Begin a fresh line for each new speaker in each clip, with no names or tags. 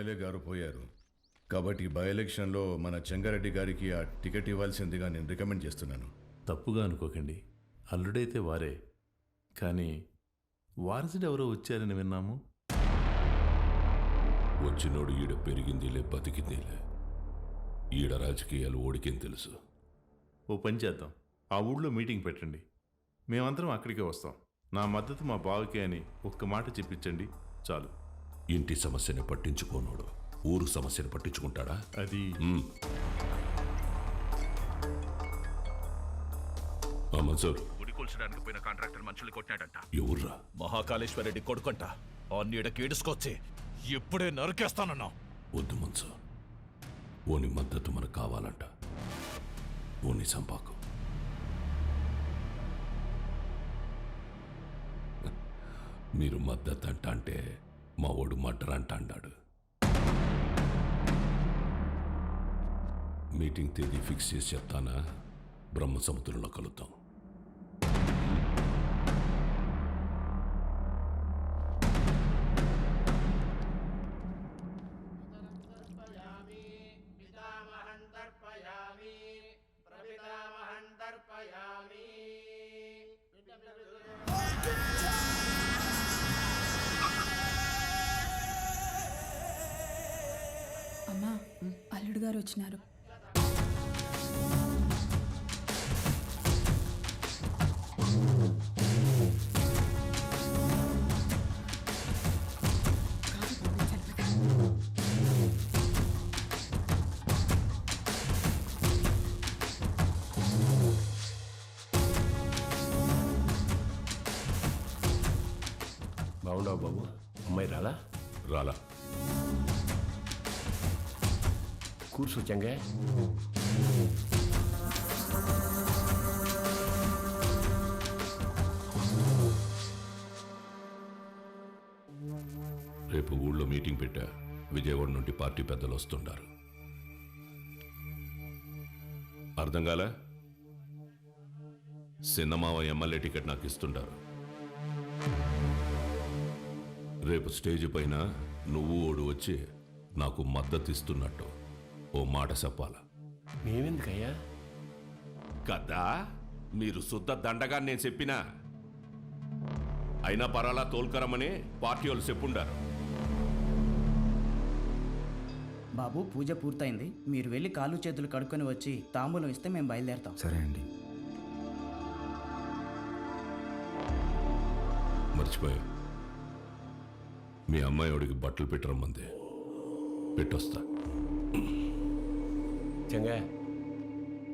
MLA గారు పోయారు కాబట్టి బై ఎలక్షన్లో మన చెంగారెడ్డి గారికి ఆ టికెట్ ఇవ్వాల్సిందిగా నేను రికమెండ్ చేస్తున్నాను.
తప్పుగా అనుకోకండి, అల్లుడైతే వారే, కానీ వారసుడు ఎవరో వచ్చారని విన్నాము.
వచ్చినోడు ఈడ పెరిగిందిలే బతికిందిలే. ఈడ రాజకీయాలు ఓడికేం తెలుసు.
ఓ పని చేద్దాం, ఆ ఊళ్ళో మీటింగ్ పెట్టండి, మేమందరం అక్కడికే వస్తాం. నా మద్దతు మా బావకే అని ఒక్క మాట చెప్పించండి చాలు.
ఇంటి సమస్యని పట్టించుకోనోడు ఊరు సమస్యను పట్టించుకుంటాడా?
అది
మన్సూర్,
గుడి కూల్చడానికి పోయిన కాంట్రాక్టర్ మనుషులు కొట్టినాడంట.
ఎవర్రా?
మహాకాళేశ్వరరెడ్డి కొడుకంట. ఆ నీడకి ఏడుసుకొచ్చి ఇప్పుడే నరికేస్తానన్నా.
వద్దు మన్సూర్, ఓని మద్దతు మనకు కావాలంట. ఓని సంపాకు. మీరు మద్దతు అంట అంటే మా ఓడు మడ్డర్ అంట అన్నాడు. మీటింగ్ తేదీ ఫిక్స్ చేసి చెప్తానా? బ్రహ్మ సముద్రంలో కలుద్దాం.
అమ్మా, అల్లుడు గారు వచ్చినారు.
బాగున్నావు బాబు? అమ్మాయి రాలా?
రాలా.
కూర్చో చెంగే.
రేపు ఊళ్ళో మీటింగ్ పెట్టా. విజయవాడ నుండి పార్టీ పెద్దలు వస్తుంటారు. అర్థం కాలే? సిన్నమావ ఎమ్మెల్యే టికెట్ నాకు ఇస్తుంటారు. రేపు స్టేజ్ పైన నువ్వు ఓడు వచ్చి నాకు మద్దతు ఇస్తున్నట్టు ఓ మాట చెప్పాలా?
మేమెందుకయ్యా?
కదా మీరు శుద్ధ దండగా నేను చెప్పినా. అయినా పరాలా తోల్కరమని పార్టీ వాళ్ళు చెప్పుండారు.
బాబు, పూజ పూర్తయింది. మీరు వెళ్ళి కాళ్ళు చేతులు కడుక్కొని వచ్చి తాంబూలం ఇస్తే మేము బయలుదేరుతాం.
సరే అండి.
మర్చిపోయా, మీ అమ్మాయి వాడికి బట్టలు పెట్టరమ్మంది. పెట్టొస్తా.
చెంగా,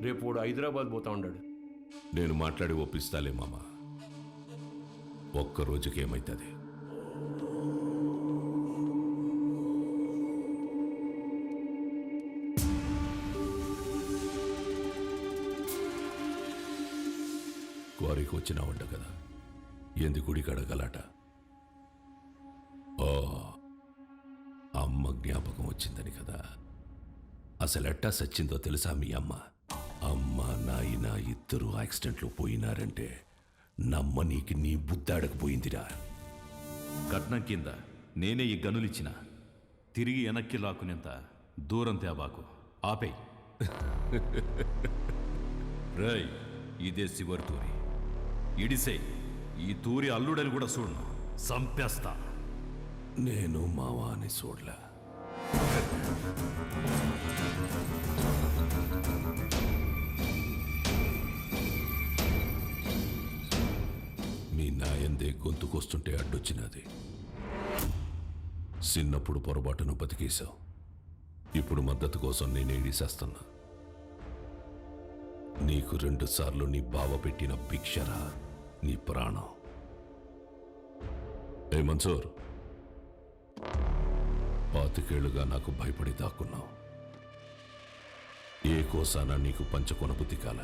రేపు వాడు హైదరాబాద్ పోతా ఉన్నాడు.
నేను మాట్లాడి ఒప్పిస్తాలే మామ. ఒక్క రోజుకి ఏమైతుంది? క్వారీకి వచ్చినావంట కదా, ఎందు గుడి కడగలాట? ఓ, అమ్మ జ్ఞాపకం వచ్చిందని కదా. అసలెట్టా సచ్చిందో తెలుసా మీ అమ్మ? అమ్మ నాయన ఇద్దరు యాక్సిడెంట్లో పోయినారంటే నమ్మనీకి నీ బుద్ధాడకపోయిందిరా.
కట్నం కింద నేనే ఈ గనులిచ్చిన, తిరిగి వెనక్కి లాక్కునేంత దూరం తేబాకు, ఆపే. రేయ్, ఇదే శివరి తూరి. ఇడిసే ఈ తూరి అల్లుడని కూడా చూడను, సంపేస్తా.
నేను మావాని చూడలే. మీ నాయందే గొంతుకొస్తుంటే అడ్డొచ్చినది. చిన్నప్పుడు పొరపాటును బతికేశావు. ఇప్పుడు మద్దతు కోసం నేనే ఇడిసేస్తున్నా. నీకు 2 సార్లు నీ బావ పెట్టిన భిక్షరా నీ ప్రాణం. ఏ మన్సూర్, 25 నాకు భయపడి దాక్కున్నావు. ఏ కోసానా నీకు పంచకొన బుద్ధి కాల?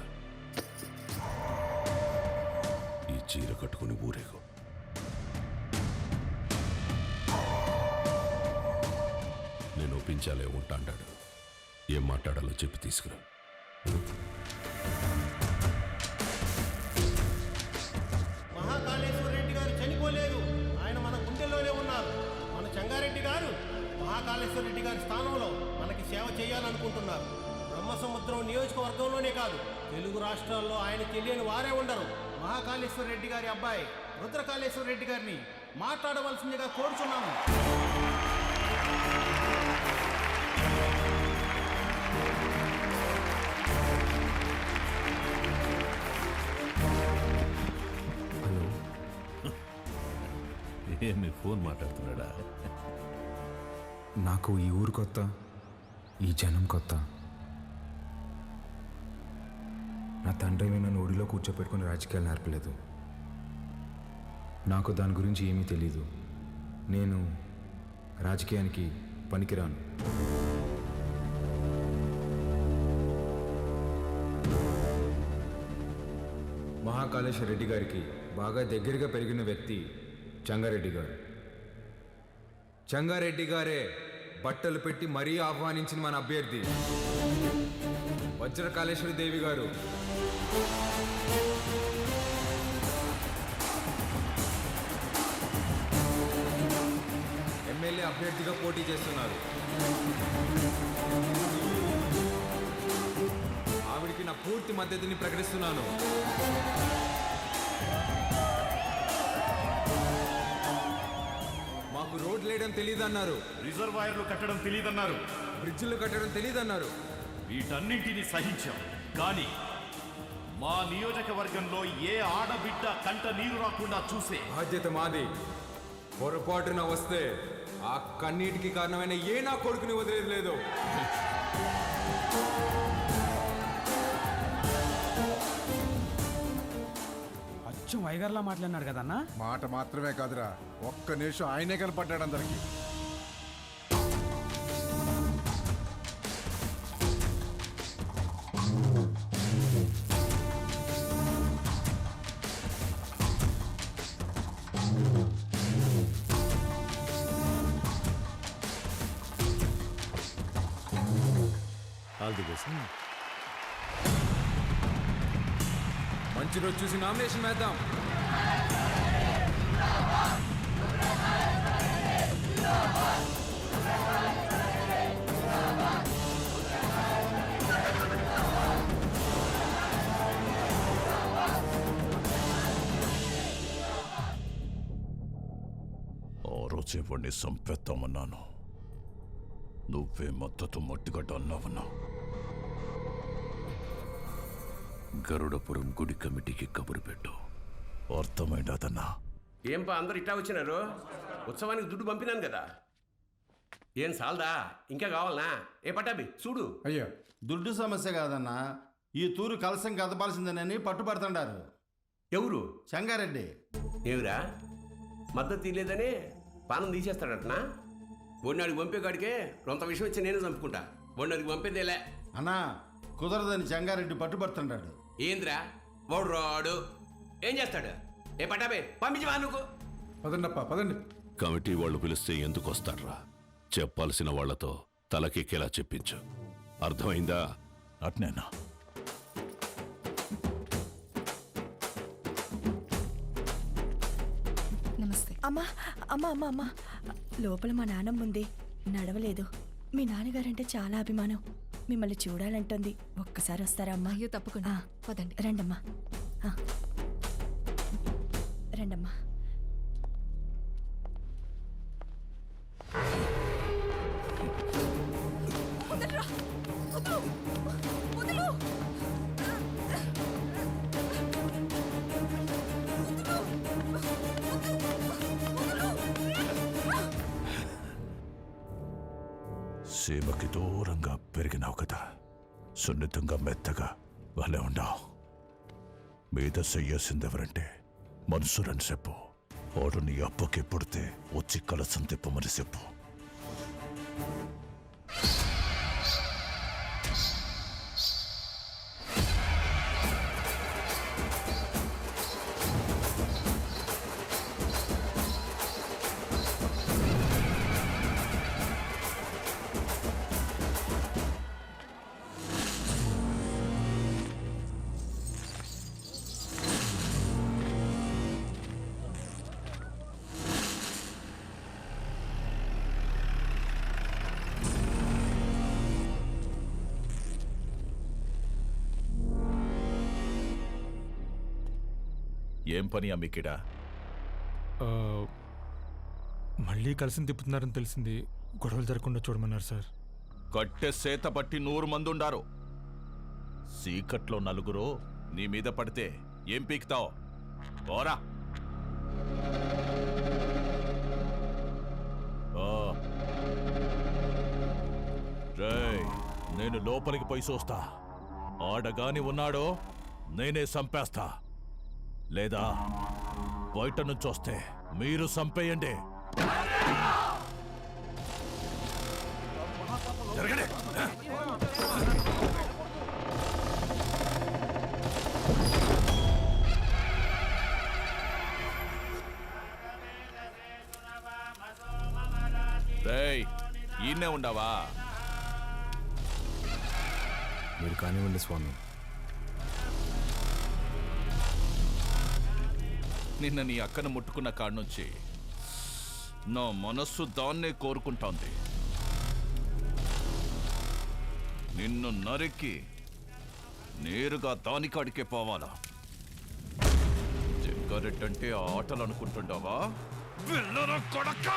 ఈ చీర కట్టుకుని ఊరేగు. నేను ఒప్పించాలే ఉంటాడాడు. ఏం మాట్లాడాలో చెప్పి తీసుకురా.
మహాకాళేశ్వర రెడ్డి గారు చనిపోలేదు, ఆయన మన గుండెల్లోనే ఉన్నారు. మన చెంగారెడ్డి గారు మహాకాళ మహాకాళేశ్వర రెడ్డి గారి స్థానంలో మనకి సేవ చేయాలనుకుంటున్నారు. బ్రహ్మసముద్రం నియోజకవర్గంలోనే కాదు, తెలుగు రాష్ట్రాల్లో ఆయన తెలియని వారే ఉండరు. మహాకాళేశ్వర రెడ్డి గారి అబ్బాయి రుద్రకాళేశ్వర రెడ్డి గారిని మాట్లాడవలసిందిగా కోరుచున్నాము.
ఏమి ఫోన్ మాట్లాడుతున్నాడా?
నాకు ఈ ఊరు కొత్త, ఈ జనం కొత్త. నా తండ్రి నన్ను ఒడిలో కూర్చోపెట్టుకుని రాజకీయాలు నేర్పలేదు. నాకు దాని గురించి ఏమీ తెలీదు. నేను రాజకీయానికి పనికిరాను. మహాకాళేశ్వర రెడ్డి గారికి బాగా దగ్గరగా పెరిగిన వ్యక్తి చెంగారెడ్డి గారు. చెంగారెడ్డి గారే బట్టలు పెట్టి మరీ ఆహ్వానించిన మన అభ్యర్థి వజ్రకాళేశ్వరి దేవి గారు. ఎమ్మెల్యే అభ్యర్థిగా పోటీ చేస్తున్నారు. ఆవిడికి నా పూర్తి మద్దతుని ప్రకటిస్తున్నాను. మాకు రోడ్లు వేయడం తెలియదన్నారు,
రిజర్వాయర్లు కట్టడం తెలియదన్నారు,
బ్రిడ్జిలు కట్టడం తెలియదన్నారు.
వీటన్నింటినీ సహించాం. కానీ మా నియోజకవర్గంలో ఏ ఆడబిడ్డ కంట నీరు రాకుండా చూసే
బాధ్యత మాది. పొరపాటున వస్తే ఆ కన్నీటికి కారణమైన ఏ నా కొడుకుని వదిలేదు లేదు.
అచ్చం వైగర్లా మాట్లాడినాడు కదన్నా.
మాట మాత్రమే కాదురా, ఒక్క నిమిషం ఆయనే కనపడ్డాడు అందరికి.
మంచి రోజు చూసి నామినేషన్ వేద్దాం.
ఆ రోజు ఇవ్వండి సంపెత్తామన్నాను, నువ్వే మద్దతు మట్టిగడ్డ అన్నావన్నా.
గరుడపురం గుడి కమిటీకి కబురు పెట్టు.
అర్థమైందన్నా.
ఏంపా అందరు ఇట్టా వచ్చినారు? ఉత్సవానికి దుడ్డు పంపినాను కదా. ఏం సాల్దా? ఇంకా కావాలనా? ఏ పట్టాబి చూడు.
అయ్యో, దుడ్డు సమస్య కాదన్నా, ఈ తూరు కలసం కదపాల్సిందేనని పట్టుబడుతుండారు.
ఎవరు?
చెంగారెడ్డి.
ఏమిరా మద్దతు తీయలేదని పానం తీసేస్తాడటనా? బొన్నాడికి పంపేకాడికే రొంత విషయం వచ్చి నేనే చంపుకుంటా. బొన్నాడికి పంపేదేలే
అన్నా, కుదరదని చెంగారెడ్డి పట్టుబడుతుండాడు.
ఏంద్రా వాడు రాడు, ఏం చేస్తాడు? ఏ పట్టాబే పంపించవా నువ్వు?
పదండప్ప పదండి.
కమిటీ వాళ్ళు పిలిస్తే ఎందుకు వస్తాడ్రా? చెప్పాల్సిన వాళ్లతో తలకెక్కేలా చెప్పించు. అర్థమైందా?
అట్నేనా?
నమస్తే.
అమ్మా అమ్మా అమ్మా అమ్మా, లోపల మా నాన్నమ్మ ఉంది, నడవలేదు. మీ నాన్నగారంటే చాలా అభిమానం, మిమ్మల్ని చూడాలంటుంది. ఒక్కసారి వస్తారా అమ్మా?
అయ్యో తప్పకుండా, పదండి.
రండమ్మా, రండమ్మా.
సీమకి దూరంగా పెరిగినావు కదా, సున్నితంగా మెత్తగా వాళ్ళే ఉన్నావు. మీద చెయ్యాల్సిందెవరంటే మనసురని చెప్పు. వాడు నీ అప్పకి పుడితే వచ్చి కలసం తిప్పమని చెప్పు. ఏం పని అమ్మికిడా?
మళ్ళీ కలిసి తిప్పుతున్నారని తెలిసింది. గొడవలు జరగకుండా చూడమన్నారు సార్.
కట్టె సేత పట్టి 100 మంది ఉండారు. సీకట్లో నలుగురు నీ మీద పడితే ఏం పీకుతావు? పోరా. రేయ్, నేను లోపలికి పోయి చూస్తా. ఆడగాని ఉన్నాడో నేనే చంపేస్తా, లేదా బయట నుంచి వస్తే మీరు చంపేయండి. జరగండి. రేయ్, ఈయనే ఉండవా?
మీరు కానివ్వండి స్వామి.
నిన్న నీ అక్కను ముట్టుకున్న కాడ నుంచి నా మనస్సు దాన్నే కోరుకుంటోంది. నిన్ను నరికి నేరుగా దానికాడికే పోవాలా? జగ్గారెడ్డంటే ఆటలు అనుకుంటుండవా? పిల్లల కొడక!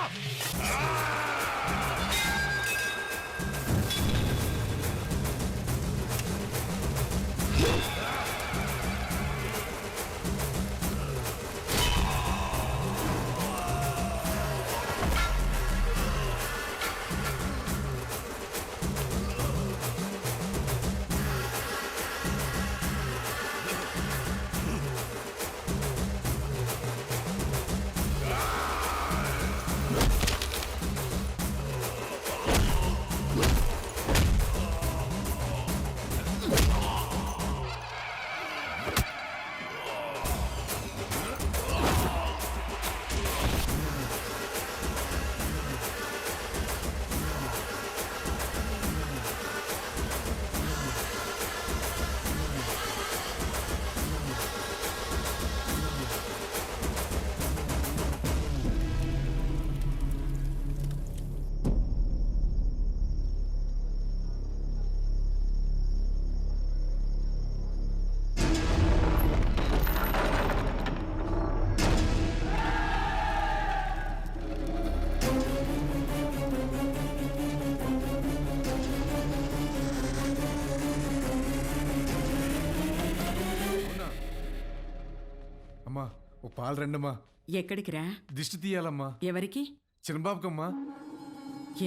అమ్మా, ఓ పాలు రండమ్మా.
ఎక్కడికి రా?
దిష్టి తీయాలమ్మా.
ఎవరికి?
చిన్నబాబుకమ్మా.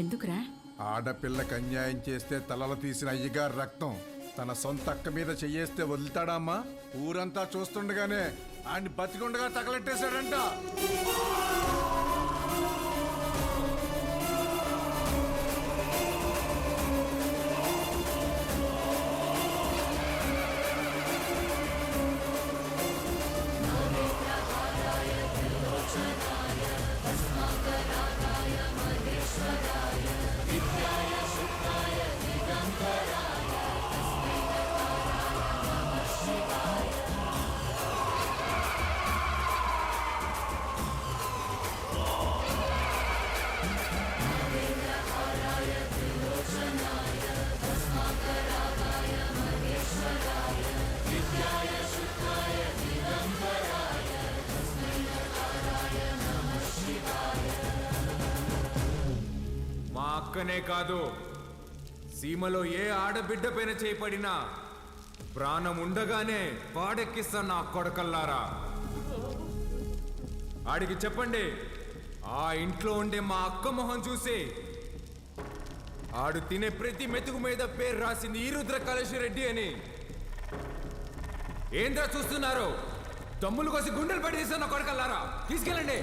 ఎందుకురా?
ఆడపిల్లకి అన్యాయం చేస్తే తలలు తీసిన అయ్యగారు రక్తం తన సొంత అక్క మీద చెయ్యేస్తే వదులుతాడా అమ్మా? ఊరంతా చూస్తుండగానే ఆయన్ని బతికుండగా తగలెట్టేశాడంట.
మా అక్కనే కాదు, సీమలో ఏ ఆడబిడ్డ పైన చేపడినా ప్రాణం ఉండగానే పాడెక్కిస్తా నా కొడకల్లారా. ఆడికి చెప్పండి, ఆ ఇంట్లో ఉండే మా అక్క మొహం చూసి ఆడు తినే ప్రతి మెతుకు మీద పేరు రాసింది ఈ రుద్ర కాళేశ్వరరెడ్డి అని. ఏంద్రా చూస్తున్నారు? తమ్ములు కోసి గుండెలు పడి తీస్తున్న కొడకల్లారా, తీసుకెళ్ళండి.